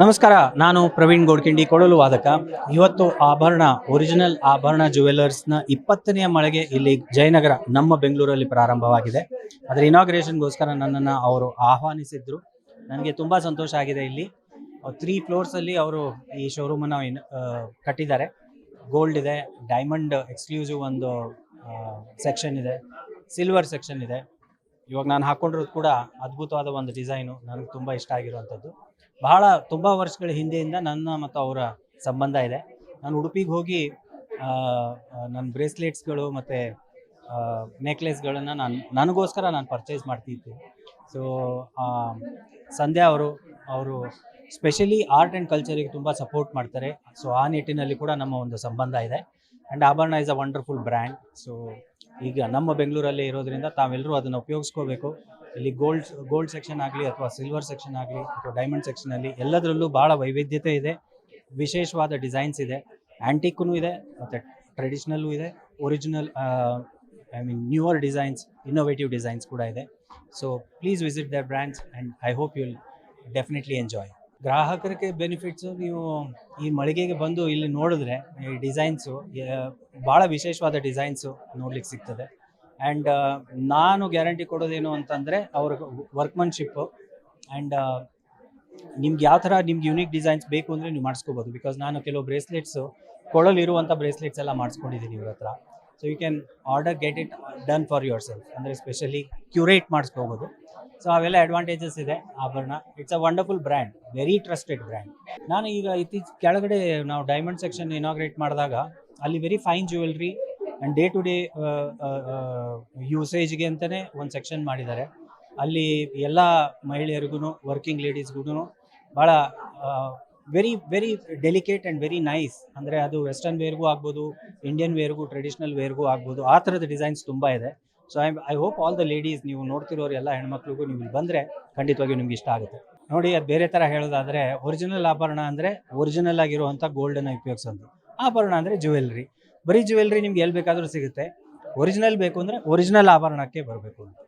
ನಮಸ್ಕಾರ, ನಾನು ಪ್ರವೀಣ್ ಗೋಡ್ಕಿಂಡಿ, ಕೊಡಲು ವಾದಕ. ಇವತ್ತು ಒರಿಜಿನಲ್ ಆಭರಣ ಜ್ಯುವೆಲರ್ಸ್ನ 20ನೇ ಮಳಿಗೆ ಇಲ್ಲಿ ಜಯನಗರ ನಮ್ಮ ಬೆಂಗಳೂರಲ್ಲಿ ಪ್ರಾರಂಭವಾಗಿದೆ. ಅದರ ಇನಾಗ್ರೇಷನ್ಗೋಸ್ಕರ ನನ್ನನ್ನು ಅವರು ಆಹ್ವಾನಿಸಿದ್ರು. ನನಗೆ ತುಂಬ ಸಂತೋಷ ಆಗಿದೆ. ಇಲ್ಲಿ 3 ಫ್ಲೋರ್ಸಲ್ಲಿ ಅವರು ಈ ಶೋರೂಮನ್ನು ಕಟ್ಟಿದ್ದಾರೆ. ಗೋಲ್ಡ್ ಇದೆ, ಡೈಮಂಡ್ ಎಕ್ಸ್ಕ್ಲೂಸಿವ್ ಒಂದು ಸೆಕ್ಷನ್ ಇದೆ, ಸಿಲ್ವರ್ ಸೆಕ್ಷನ್ ಇದೆ. ಇವಾಗ ನಾನು ಹಾಕ್ಕೊಂಡಿರೋದು ಕೂಡ ಅದ್ಭುತವಾದ ಒಂದು ಡಿಸೈನು, ನನಗೆ ತುಂಬ ಇಷ್ಟ ಆಗಿರುವಂಥದ್ದು. ತುಂಬ ವರ್ಷಗಳ ಹಿಂದೆಯಿಂದ ನನ್ನ ಮತ್ತು ಅವರ ಸಂಬಂಧ ಇದೆ. ನಾನು ಉಡುಪಿಗೆ ಹೋಗಿ ನನ್ನ ಬ್ರೇಸ್ಲೆಟ್ಸ್ಗಳು ಮತ್ತು ನೆಕ್ಲೆಸ್ಗಳನ್ನು ನನಗೋಸ್ಕರ ನಾನು ಪರ್ಚೇಸ್ ಮಾಡ್ತಿದ್ದೆ. ಸೊ ಸಂಧ್ಯಾ ಅವರು ಸ್ಪೆಷಲಿ ಆರ್ಟ್ ಆ್ಯಂಡ್ ಕಲ್ಚರಿಗೆ ತುಂಬ ಸಪೋರ್ಟ್ ಮಾಡ್ತಾರೆ. ಸೊ ಆ ನಿಟ್ಟಿನಲ್ಲಿ ಕೂಡ ನಮ್ಮ ಒಂದು ಸಂಬಂಧ ಇದೆ. ಆ್ಯಂಡ್ ಆಭರಣ is a wonderful brand. So ಈಗ ನಮ್ಮ ಬೆಂಗಳೂರಲ್ಲಿ ಇರೋದ್ರಿಂದ ತಾವೆಲ್ಲರೂ ಅದನ್ನು ಉಪಯೋಗಿಸ್ಕೋಬೇಕು. ಇಲ್ಲಿ ಗೋಲ್ಡ್ ಸೆಕ್ಷನ್ ಆಗಲಿ ಅಥವಾ ಸಿಲ್ವರ್ ಸೆಕ್ಷನ್ ಆಗಲಿ ಅಥವಾ ಡೈಮಂಡ್ ಸೆಕ್ಷನಲ್ಲಿ ಎಲ್ಲದರಲ್ಲೂ ಭಾಳ ವೈವಿಧ್ಯತೆ ಇದೆ, ವಿಶೇಷವಾದ ಡಿಸೈನ್ಸ್ ಇದೆ, ಆ್ಯಂಟಿಕ್ಕೂ ಇದೆ ಮತ್ತು ಟ್ರೆಡಿಷ್ನಲ್ಲೂ ಇದೆ, original newer designs, innovative designs ಕೂಡ ಇದೆ. So please visit their brands and I hope you will definitely enjoy. ಗ್ರಾಹಕರಿಗೆ ಬೆನಿಫಿಟ್ಸು, ನೀವು ಈ ಮಳಿಗೆಗೆ ಬಂದು ಇಲ್ಲಿ ನೋಡಿದ್ರೆ ಈ ಡಿಸೈನ್ಸು ಭಾಳ ವಿಶೇಷವಾದ ಡಿಸೈನ್ಸು ನೋಡ್ಲಿಕ್ಕೆ ಸಿಗ್ತದೆ. ಆ್ಯಂಡ್ ನಾನು ಗ್ಯಾರಂಟಿ ಕೊಡೋದೇನು ಅಂತಂದರೆ ಅವ್ರ ವರ್ಕ್ಮನ್ಶಿಪ್ಪು. ಆ್ಯಂಡ್ ನಿಮ್ಗೆ ಯಾವ ಥರ ನಿಮ್ಗೆ ಯುನೀಕ್ ಡಿಸೈನ್ಸ್ ಬೇಕು ಅಂದರೆ ನೀವು ಮಾಡಿಸ್ಕೋಬೋದು. ಬಿಕಾಸ್ ನಾನು ಕೆಲವು ಬ್ರೇಸ್ಲೆಟ್ಸು ಕೊಳಲಿರುವಂಥ ಬ್ರೇಸ್ಲೆಟ್ಸ್ ಎಲ್ಲ ಮಾಡಿಸ್ಕೊಂಡಿದ್ದೀನಿ ಇವ್ರ ಹತ್ರ. So you can get it done for yourself, ಅಂದರೆ ಸ್ಪೆಷಲಿ ಕ್ಯೂರೇಟ್ ಮಾಡಿಸ್ಕೋಬೋದು. ಸೊ ಅವೆಲ್ಲ ಅಡ್ವಾಂಟೇಜಸ್ ಇದೆ Aabharana. It's a wonderful brand, very trusted brand. ನಾನು ಈಗ ಕೆಳಗಡೆ ನಾವು ಡೈಮಂಡ್ ಸೆಕ್ಷನ್ ಇನಾಗ್ರೇಟ್ ಮಾಡಿದಾಗ ಅಲ್ಲಿ very fine jewellery and day to day ಯೂಸೇಜ್ಗೆ ಅಂತಲೇ ಒಂದು ಸೆಕ್ಷನ್ ಮಾಡಿದ್ದಾರೆ. ಅಲ್ಲಿ ಎಲ್ಲ ಮಹಿಳೆಯರಿಗೂ, ವರ್ಕಿಂಗ್ ಲೇಡೀಸ್ಗೂ ಭಾಳ very very delicate and very nice, ಅಂದರೆ ಅದು ವೆಸ್ಟರ್ನ್ ವೇರ್ಗೂ ಆಗ್ಬೋದು, ಇಂಡಿಯನ್ ವೇರ್ಗೂ, ಟ್ರೆಡಿಷ್ನಲ್ ವೇರ್ಗೂ ಆಗ್ಬೋದು, ಆ ಥರದ ಡಿಸೈನ್ಸ್ ತುಂಬ ಇದೆ. So I hope all the ladies, ನೀವು ನೋಡ್ತಿರೋರು ಎಲ್ಲ ಹೆಣ್ಮಕ್ಳಿಗೂ ನೀವು ಇಲ್ಲಿ ಬಂದರೆ ಖಂಡಿತವಾಗಿಯೂ ನಿಮ್ಗೆ ಇಷ್ಟ ಆಗುತ್ತೆ. ನೋಡಿ, ಅದು ಬೇರೆ ಥರ ಹೇಳೋದಾದರೆ ಒರಿಜಿನಲ್ ಆಭರಣ ಅಂದರೆ ಒರಿಜಿನಲ್ ಆಗಿರುವಂಥ ಗೋಲ್ಡನ್ನು ಉಪಯೋಗಿಸೋದು. ಆಭರಣ ಅಂದರೆ ಜ್ಯುವೆಲ್ರಿ. ಬರೀ ಜ್ಯುವೆಲ್ರಿ ನಿಮ್ಗೆ ಎಲ್ಲಿ ಬೇಕಾದರೂ ಸಿಗುತ್ತೆ. ಒರಿಜಿನಲ್ ಬೇಕು ಅಂದರೆ ಒರಿಜಿನಲ್ ಆಭರಣಕ್ಕೆ ಬರಬೇಕು.